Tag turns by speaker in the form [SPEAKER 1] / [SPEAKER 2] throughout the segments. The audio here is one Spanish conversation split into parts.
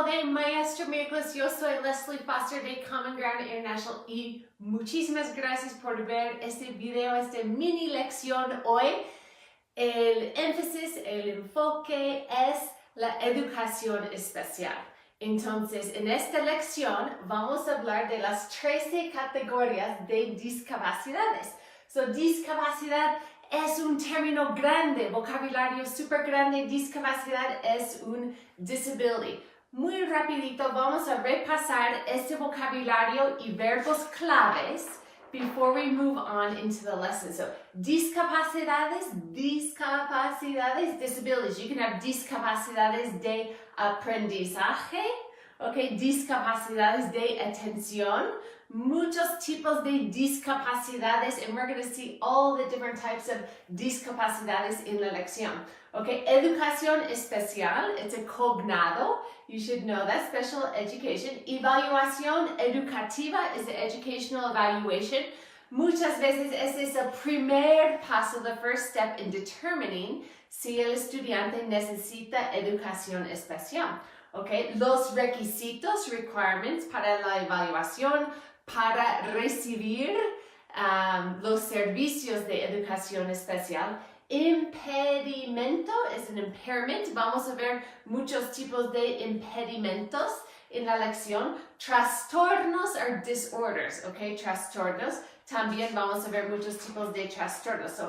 [SPEAKER 1] tarde, Maestro Miércoles. Yo soy Leslie Foster de Common Ground International y muchísimas gracias por ver este video, esta mini lección hoy. El énfasis, el enfoque es la educación especial. Entonces, en esta lección vamos a hablar de las 13 categorías de discapacidades. Discapacidad es un término grande, vocabulario súper grande. Discapacidad es un disability. Muy rapidito vamos a repasar este vocabulario y verbos claves before we move on into the lesson. Discapacidades, disabilities. You can have discapacidades de aprendizaje, okay, discapacidades de atención, muchos tipos de discapacidades, and we're going to see all the different types of discapacidades in la lección. Okay, educación especial, it's a cognado, you should know that, special education. Evaluación educativa is the educational evaluation. Muchas veces ese es el primer paso, the first step in determining si el estudiante necesita educación especial. Okay, los requisitos, requirements para la evaluación, para recibir los servicios de educación especial. Impedimento es un impairment. Vamos a ver muchos tipos de impedimentos en la lección. Trastornos are disorders, okay? Trastornos. También vamos a ver muchos tipos de trastornos.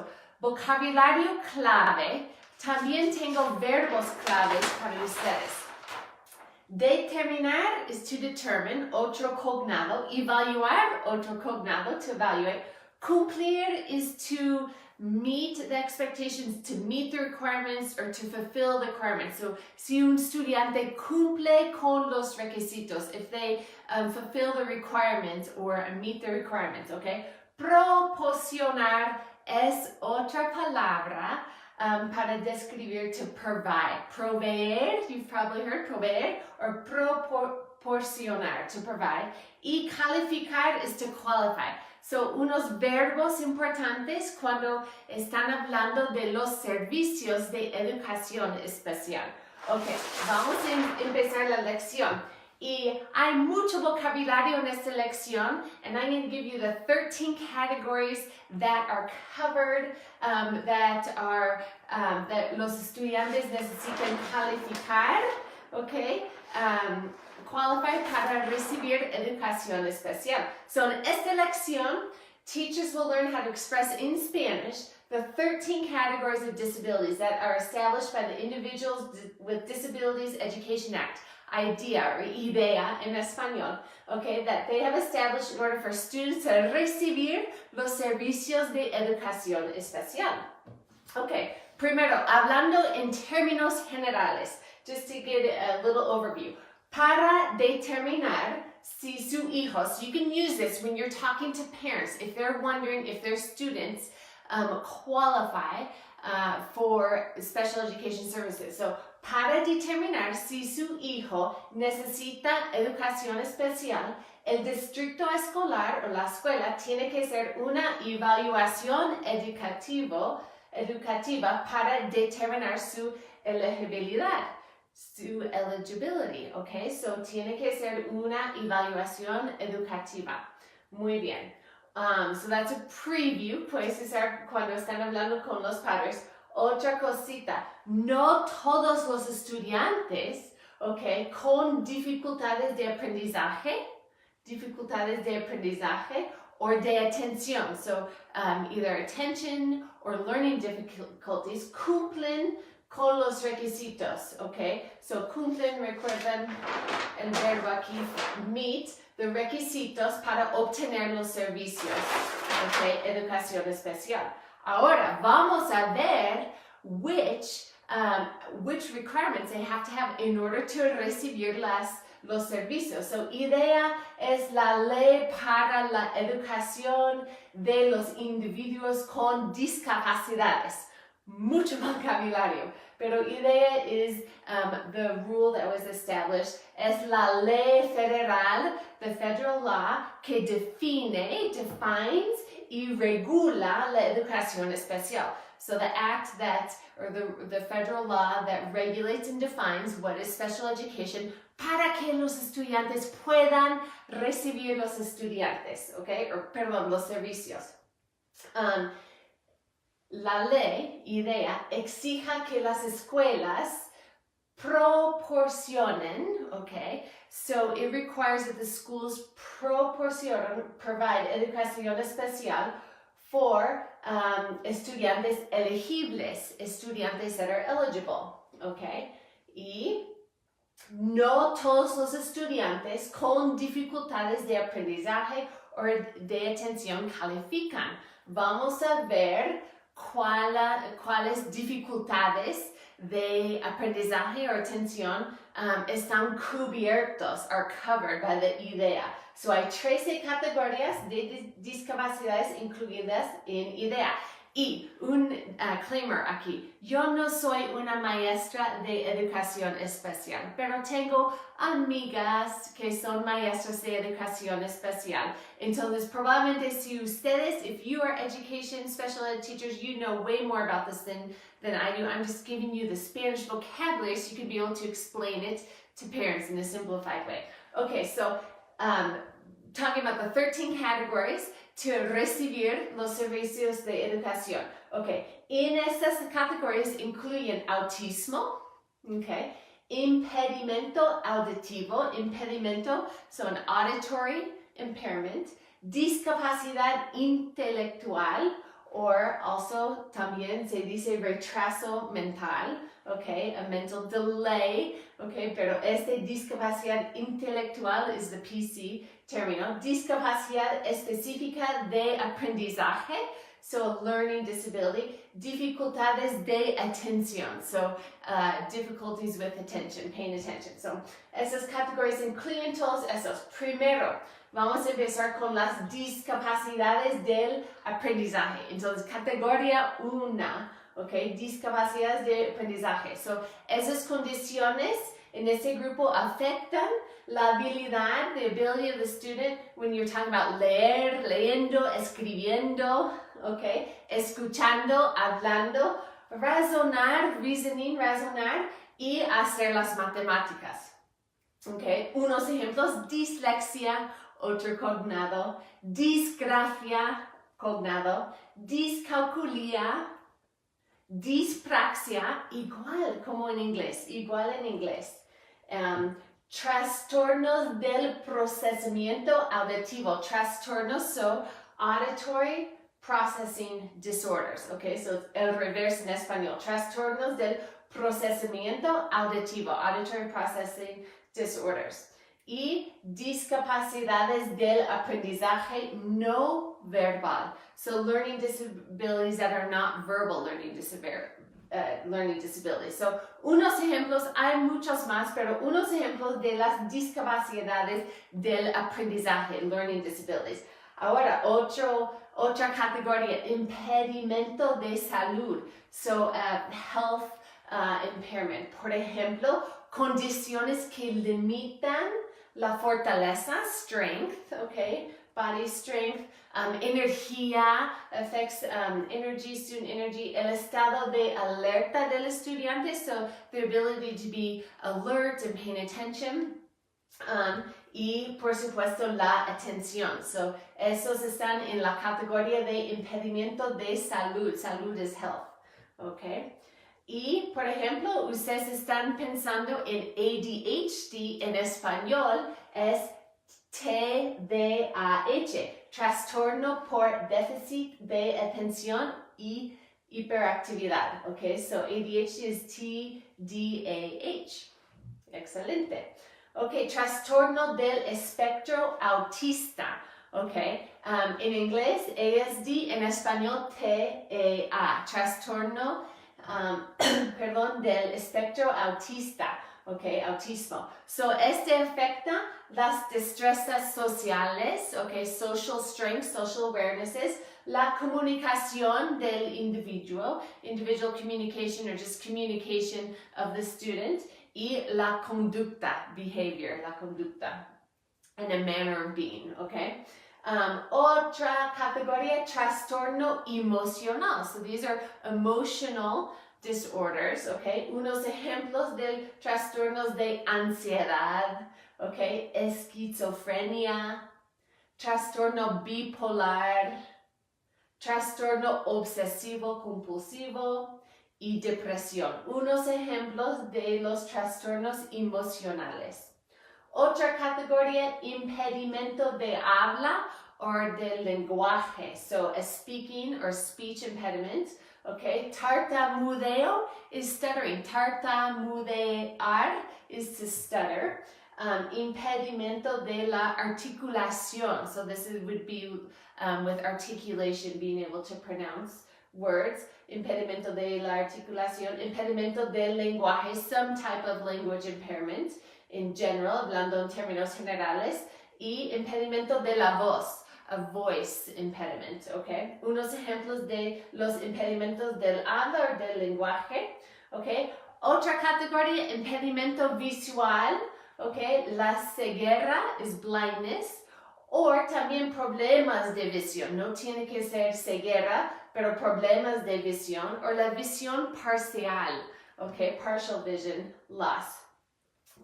[SPEAKER 1] Vocabulario clave. También tengo verbos claves para ustedes. Determinar is to determine, otro cognado. Evaluar, otro cognado, to evaluate. Cumplir is to meet the expectations, to meet the requirements, or to fulfill the requirements. So, si un estudiante cumple con los requisitos, if they fulfill the requirements or meet the requirements, okay? Proporcionar es otra palabra para describir, to provide. Proveer, you've probably heard proveer, or proporcionar, to provide. Y calificar is to qualify. Unos verbos importantes cuando están hablando de los servicios de educación especial. Ok, vamos a empezar la lección. Y hay mucho vocabulario en esta lección, and I'm going to give you the 13 categories that are covered, that los estudiantes necesitan calificar, okay? Qualify para recibir educación especial. In esta lección, teachers will learn how to express in Spanish the 13 categories of disabilities that are established by the Individuals with Disabilities Education Act, IDEA, or IDEA en español, okay, that they have established in order for students to recibir los servicios de educación especial. Okay, primero, hablando en términos generales, just to get a little overview. Para determinar si su hijo, so you can use this when you're talking to parents, if they're wondering if their students qualify for special education services. So, para determinar si su hijo necesita educación especial, el distrito escolar o la escuela tiene que hacer una evaluación educativa para determinar su elegibilidad. Su eligibility, okay? Tiene que ser una evaluación educativa. Muy bien. So that's a preview. Puede ser cuando están hablando con los padres. Otra cosita, no todos los estudiantes, okay, con dificultades de aprendizaje or de atención. Either attention or learning difficulties cumplen con los requisitos, okay? Cumplen, recuerdan el verbo aquí, meet the requisitos para obtener los servicios, okay? Educación especial. Ahora, vamos a ver which requirements they have to have in order to recibir los servicios. IDEA es la ley para la educación de los individuos con discapacidades. Mucho vocabulario, pero IDEA is the rule that was established. Es la ley federal, the federal law, que defines y regula la educación especial. So the act that, or the federal law that regulates and defines what is special education para que los estudiantes puedan recibir los estudiantes, okay? Or, perdón, los servicios. La ley, idea, exija que las escuelas proporcionen, okay? So it requires that the schools provide educación especial for estudiantes elegibles, estudiantes that are eligible, okay? Y no todos los estudiantes con dificultades de aprendizaje o de atención califican. Vamos a ver cuáles dificultades de aprendizaje o atención están cubiertos, are covered by the IDEA. So hay 13 categorías de discapacidades incluidas en IDEA. Y un disclaimer aquí, yo no soy una maestra de educación especial, pero tengo amigas que son maestras de educación especial. Entonces, probablemente si ustedes, if you are education special ed teachers, you know way more about this than I do. I'm just giving you the Spanish vocabulary so you can be able to explain it to parents in a simplified way. Okay, so talking about the 13 categories to recibir los servicios de educación. Okay, en estas categorías incluyen autismo, okay, impedimento auditivo, impedimento, so an auditory impairment, discapacidad intelectual, or also también se dice retraso mental, okay, a mental delay, okay, pero discapacidad intelectual is the PC término, discapacidad específica de aprendizaje, so learning disability, dificultades de atención, so difficulties with attention, paying attention. So esas categorías incluyen todos esos. Primero, vamos a empezar con las discapacidades del aprendizaje. Entonces, categoría 1, okay, discapacidades de aprendizaje. So, esas condiciones en este grupo afectan la habilidad, the ability of the student when you're talking about leer, leyendo, escribiendo, okay, escuchando, hablando, razonar, reasoning, razonar, y hacer las matemáticas. Okay, unos ejemplos, dislexia, otro cognado, disgrafia, cognado, discalculia, dispraxia, igual como en inglés, igual en inglés. Trastornos del procesamiento auditivo, trastornos, so auditory processing disorders, okay, so el reverso en español, trastornos del procesamiento auditivo, auditory processing disorders. Y discapacidades del aprendizaje no verbal, so learning disabilities that are not verbal learning disabilities. So, unos ejemplos, hay muchos más, pero unos ejemplos de las discapacidades del aprendizaje, learning disabilities. Ahora, otra categoría, impedimento de salud, so health impairment. Por ejemplo, condiciones que limitan la fortaleza, strength, okay, body strength, energía, affects energy, student energy, el estado de alerta del estudiante, so the ability to be alert and paying attention, y por supuesto la atención, so esos están en la categoría de impedimento de salud, salud is health, okay. Y, por ejemplo, ustedes están pensando en ADHD, en español es TDAH, trastorno por déficit de atención y hiperactividad. Okay, so ADHD is TDAH. Excelente. Okay, trastorno del espectro autista. Okay, en inglés ASD, en español TEA, trastorno del espectro autista, okay, autismo. So, afecta las destrezas sociales, okay, social strengths, social awarenesses, la comunicación del individuo, individual communication or just communication of the student, y la conducta, behavior, la conducta, and a manner of being, okay. Otra categoría, trastorno emocional. So these are emotional disorders, okay? Unos ejemplos de trastornos de ansiedad, okay? Esquizofrenia, trastorno bipolar, trastorno obsesivo compulsivo y depresión. Unos ejemplos de los trastornos emocionales. Otra categoría, impedimento de habla o de lenguaje. So a speaking or speech impediment. Okay, tartamudeo is stuttering. Tartamudear is to stutter. Impedimento de la articulación. So would be with articulation, being able to pronounce words. Impedimento de la articulación. Impedimento del lenguaje, some type of language impairment. In general, hablando en términos generales, y impedimento de la voz, a voice impediment, okay? Unos ejemplos de los impedimentos del habla o del lenguaje, okay? Otra categoría, impedimento visual, okay? La ceguera is blindness, o también problemas de visión, no tiene que ser ceguera, pero problemas de visión, o la visión parcial, okay? Partial vision loss.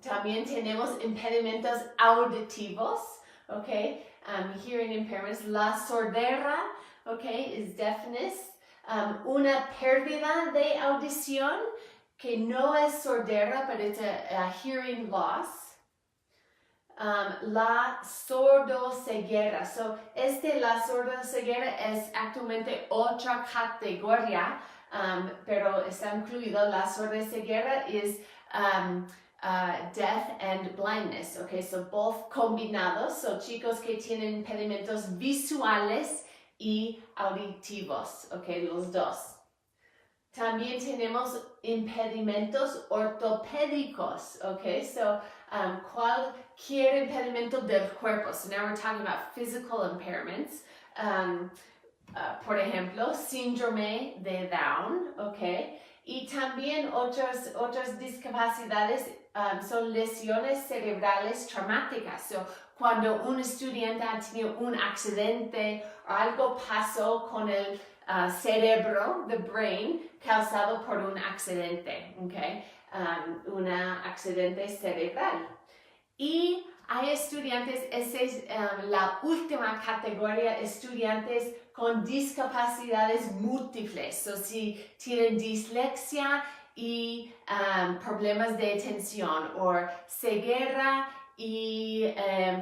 [SPEAKER 1] También tenemos impedimentos auditivos, okay? Hearing impairments. La sordera, okay, is deafness. Una pérdida de audición, que no es sordera, but it's a hearing loss. La sordoceguera. So, la sordoceguera es actualmente otra categoría, pero está incluido. La sordoceguera is deaf and blindness, okay, so both combinados, so chicos que tienen impedimentos visuales y auditivos, okay, los dos. También tenemos impedimentos ortopédicos, okay, so cualquier impedimento del cuerpo. So now we're talking about physical impairments. Por ejemplo, síndrome de Down, okay. Y también otras discapacidades son lesiones cerebrales traumáticas. So, cuando un estudiante ha tenido un accidente o algo pasó con el cerebro, the brain, causado por un accidente, okay? Un accidente cerebral. Y hay estudiantes, esa es la última categoría, estudiantes con discapacidades múltiples. So, si tienen dislexia y problemas de atención, o ceguera y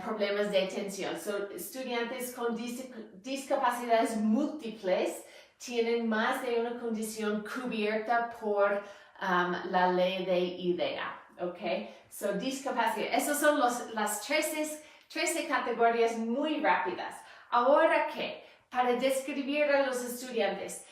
[SPEAKER 1] problemas de atención. So, estudiantes con discapacidades múltiples tienen más de una condición cubierta por la ley de IDEA. Okay, so discapacidad. Esas son las 13 categorías muy rápidas. Ahora que, para describir a los estudiantes,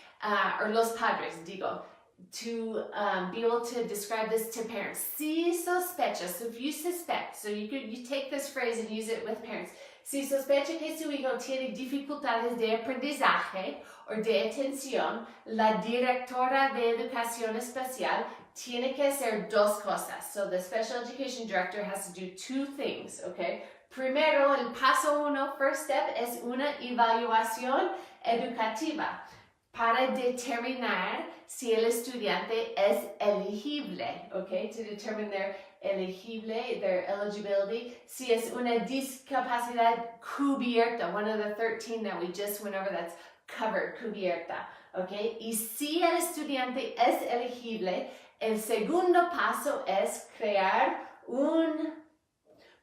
[SPEAKER 1] o los padres, digo, to be able to describe this to parents. Si sospecha, so if you suspect, so you take this phrase and use it with parents. Si sospecha que su hijo tiene dificultades de aprendizaje o de atención, la directora de educación especial tiene que hacer dos cosas. So the special education director has to do two things, okay? Primero, el paso uno, first step, es una evaluación educativa para determinar si el estudiante es elegible, okay? To determine their eligibility, si es una discapacidad cubierta, one of the 13 that we just went over that's covered, cubierta, okay? Y si el estudiante es elegible, el segundo paso es crear un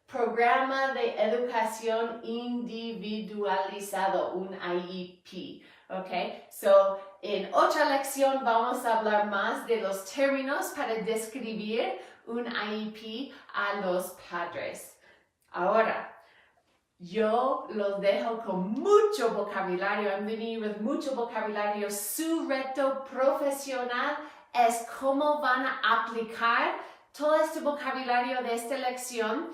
[SPEAKER 1] programa de educación individualizado, un IEP, okay? So, en otra lección vamos a hablar más de los términos para describir un IEP a los padres. Ahora, yo los dejo con mucho vocabulario. I'm leaving you with mucho vocabulario. Su reto profesional es cómo van a aplicar todo este vocabulario de esta lección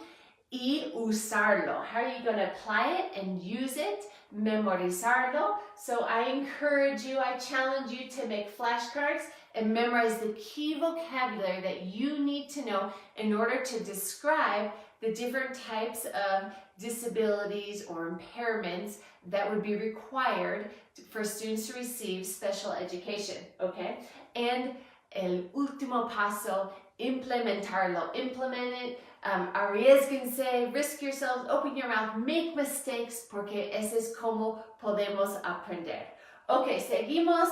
[SPEAKER 1] y usarlo. How are you going to apply it and use it? Memorizarlo. So I encourage you, I challenge you to make flashcards and memorize the key vocabulary that you need to know in order to describe the different types of disabilities or impairments that would be required for students to receive special education, okay? And el último paso, implementarlo. Implement it, arriesguense, risk yourselves, open your mouth, make mistakes, porque ese es como podemos aprender. Ok, seguimos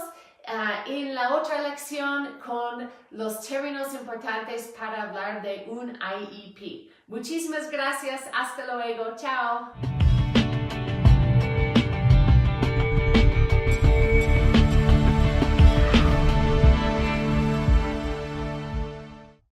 [SPEAKER 1] en la otra lección con los términos importantes para hablar de un IEP. Muchísimas gracias, hasta luego, chao.